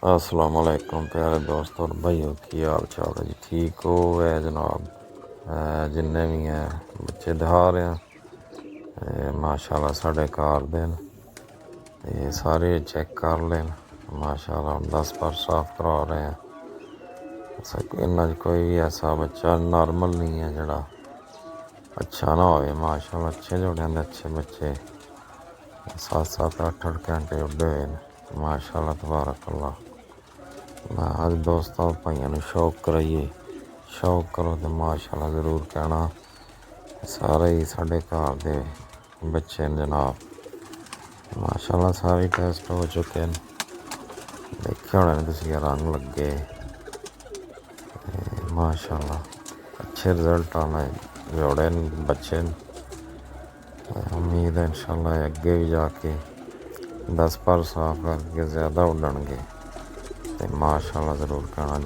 अस्सलाम वालेकुम प्यारे दोस्त और भाइयों, की हाल चाल है जी? ठीक हो है जनाब? जिन्ने भी हैं बच्चे दिखा रहे हैं माशाल्लाह साढ़े कार दे न, ते सारे चेक कर लें माशाल्लाह। 10 पर साफ करा रहे हैं। इन्ना कोई भी ऐसा बच्चा नॉर्मल नहीं है जड़ा अच्छा ना हो माशाल्लाह। अच्छे जोड़े ने, अच्छे बच्चे 7-7 8-8 घंटे उड्डे हुए हैं माशाल्लाह तबारकल्लाह। मैं अज दोस्तों भाइयों शौक कराइए, शौक करो तो माशाल्लाह ज़रूर कहना। सारे ही साढ़े घर दे बच्चे न जनाब माशाल्लाह। सारे टेस्ट हो चुके हैं, देखे होने तुसीं रंग लगे माशाल्लाह। अच्छे रिजल्ट आने जोड़े न बच्चे न। उम्मीद है इंशाल्लाह अगे भी जाके 10 पर साफ करके ज़्यादा उड्डणगे ते माशाल्लाह ज़रूर कहना।